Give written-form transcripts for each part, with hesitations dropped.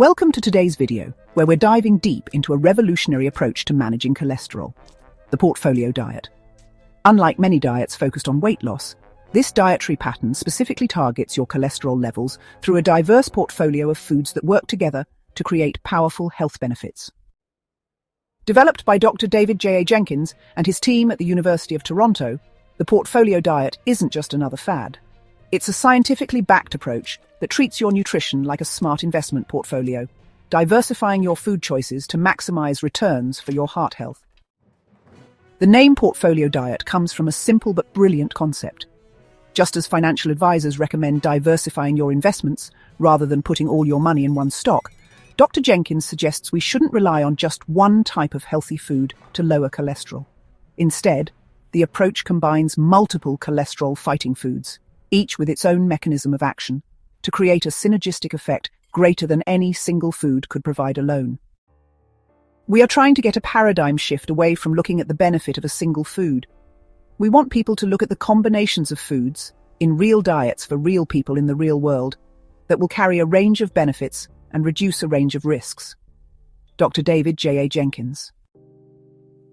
Welcome to today's video, where we're diving deep into a revolutionary approach to managing cholesterol, the portfolio diet. Unlike many diets focused on weight loss, this dietary pattern specifically targets your cholesterol levels through a diverse portfolio of foods that work together to create powerful health benefits. Developed by Dr. David J. Jenkins and his team at the University of Toronto, the portfolio diet isn't just another fad. It's a scientifically backed approach that treats your nutrition like a smart investment portfolio, diversifying your food choices to maximize returns for your heart health. The name portfolio diet comes from a simple but brilliant concept. Just as financial advisors recommend diversifying your investments rather than putting all your money in one stock, Dr. Jenkins suggests we shouldn't rely on just one type of healthy food to lower cholesterol. Instead, the approach combines multiple cholesterol-fighting foods, each with its own mechanism of action, to create a synergistic effect greater than any single food could provide alone. We are trying to get a paradigm shift away from looking at the benefit of a single food. We want people to look at the combinations of foods in real diets for real people in the real world that will carry a range of benefits and reduce a range of risks. Dr. David J. Jenkins.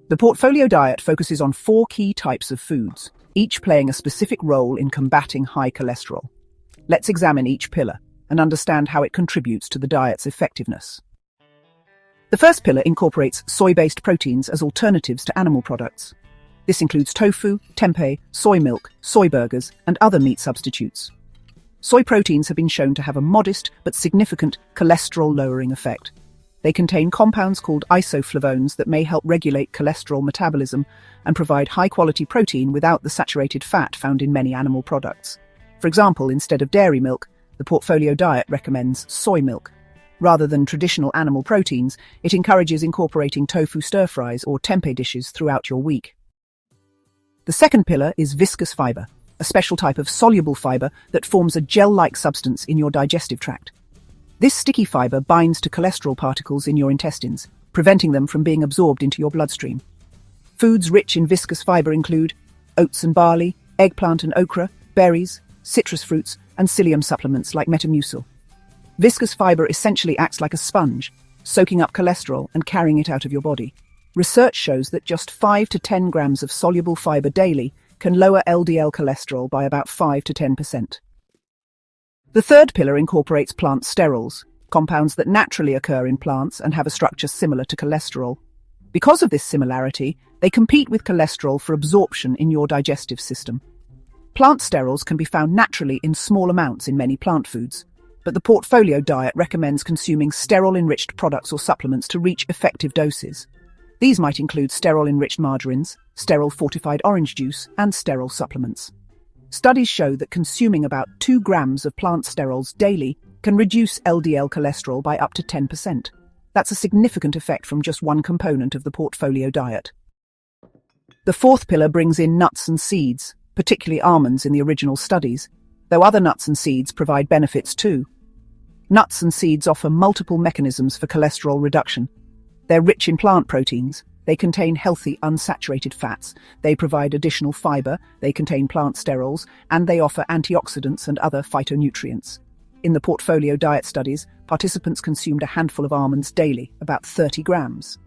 The portfolio diet focuses on 4 key types of foods, each playing a specific role in combating high cholesterol. Let's examine each pillar and understand how it contributes to the diet's effectiveness. The first pillar incorporates soy-based proteins as alternatives to animal products. This includes tofu, tempeh, soy milk, soy burgers, and other meat substitutes. Soy proteins have been shown to have a modest but significant cholesterol-lowering effect. They contain compounds called isoflavones that may help regulate cholesterol metabolism and provide high-quality protein without the saturated fat found in many animal products. For example, instead of dairy milk, the portfolio diet recommends soy milk. Rather than traditional animal proteins, it encourages incorporating tofu stir-fries or tempeh dishes throughout your week. The second pillar is viscous fiber, a special type of soluble fiber that forms a gel-like substance in your digestive tract. This sticky fiber binds to cholesterol particles in your intestines, preventing them from being absorbed into your bloodstream. Foods rich in viscous fiber include oats and barley, eggplant and okra, berries, citrus fruits, and psyllium supplements like Metamucil. Viscous fiber essentially acts like a sponge, soaking up cholesterol and carrying it out of your body. Research shows that just 5 to 10 grams of soluble fiber daily can lower LDL cholesterol by about 5 to 10%. The third pillar incorporates plant sterols, compounds that naturally occur in plants and have a structure similar to cholesterol. Because of this similarity, they compete with cholesterol for absorption in your digestive system. Plant sterols can be found naturally in small amounts in many plant foods, but the portfolio diet recommends consuming sterol-enriched products or supplements to reach effective doses. These might include sterol-enriched margarines, sterol-fortified orange juice, and sterol supplements. Studies show that consuming about 2 grams of plant sterols daily can reduce LDL cholesterol by up to 10%. That's a significant effect from just one component of the portfolio diet. The fourth pillar brings in nuts and seeds, particularly almonds in the original studies, though other nuts and seeds provide benefits too. Nuts and seeds offer multiple mechanisms for cholesterol reduction. They're rich in plant proteins. They contain healthy, unsaturated fats. They provide additional fiber. They contain plant sterols, and they offer antioxidants and other phytonutrients. In the portfolio diet studies, participants consumed a handful of almonds daily, about 30 grams.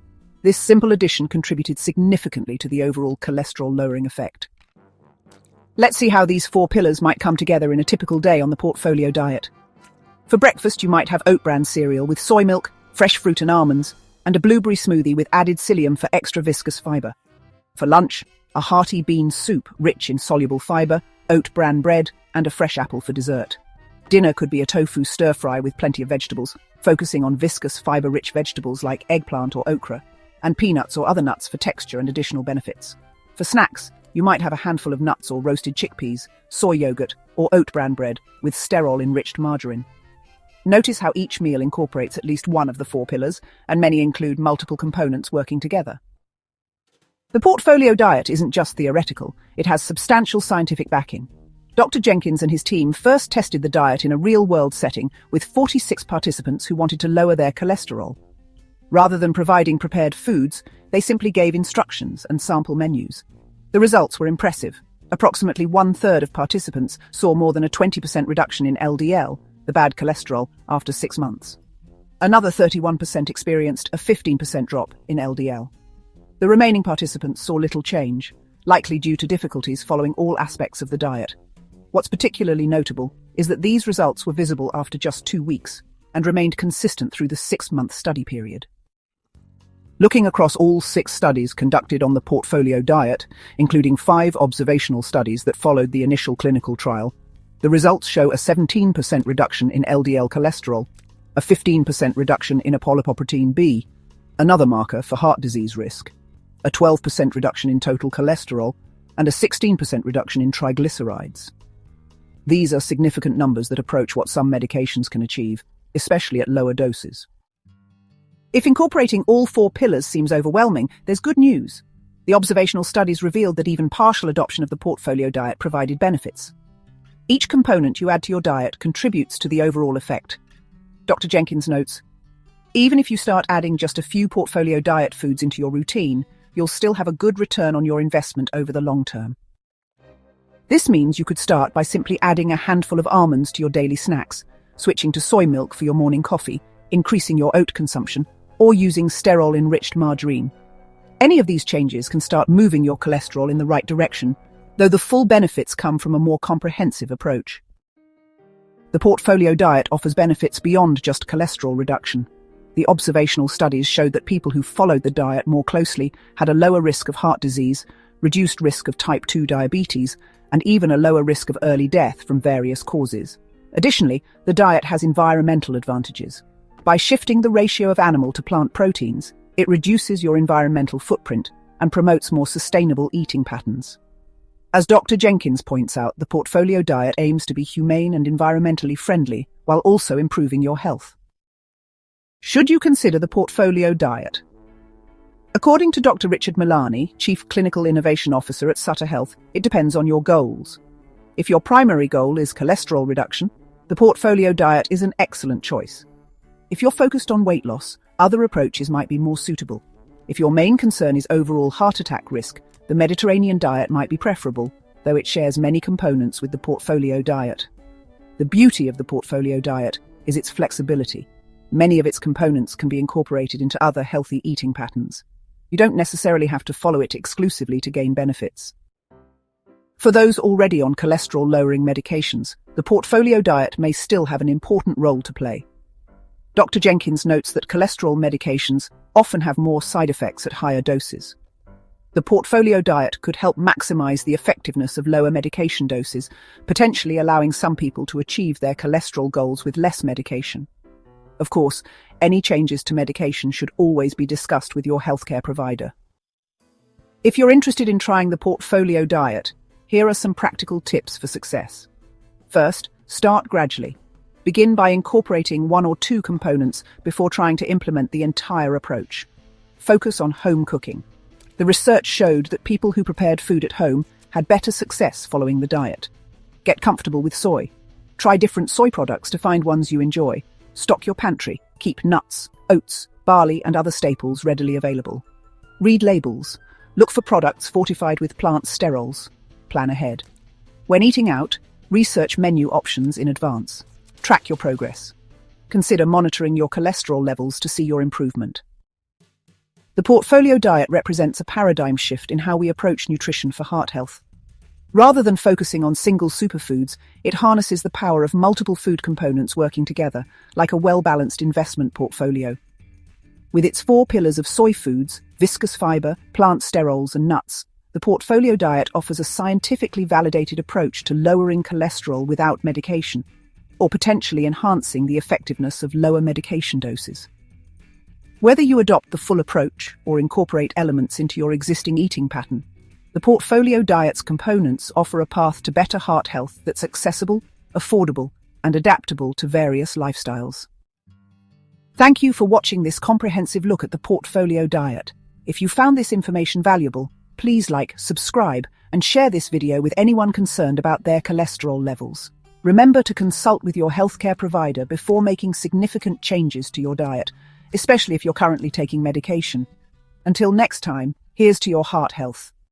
This simple addition contributed significantly to the overall cholesterol-lowering effect. Let's see how these 4 pillars might come together in a typical day on the portfolio diet. For breakfast, you might have oat bran cereal with soy milk, fresh fruit and almonds, and a blueberry smoothie with added psyllium for extra viscous fiber. For lunch, a hearty bean soup rich in soluble fiber, oat bran bread, and a fresh apple for dessert. Dinner could be a tofu stir-fry with plenty of vegetables, focusing on viscous fiber-rich vegetables like eggplant or okra, and peanuts or other nuts for texture and additional benefits. For snacks, you might have a handful of nuts or roasted chickpeas, soy yogurt, or oat bran bread with sterol-enriched margarine. Notice how each meal incorporates at least one of the 4 pillars, and many include multiple components working together. The portfolio diet isn't just theoretical, it has substantial scientific backing. Dr. Jenkins and his team first tested the diet in a real-world setting with 46 participants who wanted to lower their cholesterol. Rather than providing prepared foods, they simply gave instructions and sample menus. The results were impressive. Approximately 1/3 of participants saw more than a 20% reduction in LDL, the bad cholesterol, after 6 months. Another 31% experienced a 15% drop in LDL. The remaining participants saw little change, likely due to difficulties following all aspects of the diet. What's particularly notable is that these results were visible after just 2 weeks and remained consistent through the 6-month study period. Looking across all 6 studies conducted on the portfolio diet, including 5 observational studies that followed the initial clinical trial, the results show a 17% reduction in LDL cholesterol, a 15% reduction in apolipoprotein B, another marker for heart disease risk, a 12% reduction in total cholesterol, and a 16% reduction in triglycerides. These are significant numbers that approach what some medications can achieve, especially at lower doses. If incorporating all 4 pillars seems overwhelming, there's good news. The observational studies revealed that even partial adoption of the portfolio diet provided benefits. Each component you add to your diet contributes to the overall effect. Dr. Jenkins notes, even if you start adding just a few portfolio diet foods into your routine, you'll still have a good return on your investment over the long term. This means you could start by simply adding a handful of almonds to your daily snacks, switching to soy milk for your morning coffee, increasing your oat consumption, or using sterol-enriched margarine. Any of these changes can start moving your cholesterol in the right direction, though the full benefits come from a more comprehensive approach. The portfolio diet offers benefits beyond just cholesterol reduction. The observational studies showed that people who followed the diet more closely had a lower risk of heart disease, reduced risk of type 2 diabetes, and even a lower risk of early death from various causes. Additionally, the diet has environmental advantages. By shifting the ratio of animal to plant proteins, it reduces your environmental footprint and promotes more sustainable eating patterns. As Dr. Jenkins points out, the portfolio diet aims to be humane and environmentally friendly while also improving your health. Should you consider the portfolio diet? According to Dr. Richard Milani, Chief Clinical Innovation Officer at Sutter Health, it depends on your goals. If your primary goal is cholesterol reduction, the portfolio diet is an excellent choice. If you're focused on weight loss, other approaches might be more suitable. If your main concern is overall heart attack risk, the Mediterranean diet might be preferable, though it shares many components with the portfolio diet. The beauty of the portfolio diet is its flexibility. Many of its components can be incorporated into other healthy eating patterns. You don't necessarily have to follow it exclusively to gain benefits. For those already on cholesterol-lowering medications, the portfolio diet may still have an important role to play. Dr. Jenkins notes that cholesterol medications often have more side effects at higher doses. The portfolio diet could help maximize the effectiveness of lower medication doses, potentially allowing some people to achieve their cholesterol goals with less medication. Of course, any changes to medication should always be discussed with your healthcare provider. If you're interested in trying the portfolio diet, here are some practical tips for success. First, start gradually. Begin by incorporating 1 or 2 components before trying to implement the entire approach. Focus on home cooking. The research showed that people who prepared food at home had better success following the diet. Get comfortable with soy. Try different soy products to find ones you enjoy. Stock your pantry. Keep nuts, oats, barley, and other staples readily available. Read labels. Look for products fortified with plant sterols. Plan ahead. When eating out, research menu options in advance. Track your progress. Consider monitoring your cholesterol levels to see your improvement. The portfolio diet represents a paradigm shift in how we approach nutrition for heart health. Rather than focusing on single superfoods, it harnesses the power of multiple food components working together, like a well-balanced investment portfolio. With its 4 pillars of soy foods, viscous fiber, plant sterols, and nuts, the portfolio diet offers a scientifically validated approach to lowering cholesterol without medication, or potentially enhancing the effectiveness of lower medication doses. Whether you adopt the full approach or incorporate elements into your existing eating pattern, the portfolio diet's components offer a path to better heart health that's accessible, affordable, and adaptable to various lifestyles. Thank you for watching this comprehensive look at the portfolio diet. If you found this information valuable, please like, subscribe, and share this video with anyone concerned about their cholesterol levels. Remember to consult with your healthcare provider before making significant changes to your diet, especially if you're currently taking medication. Until next time, here's to your heart health.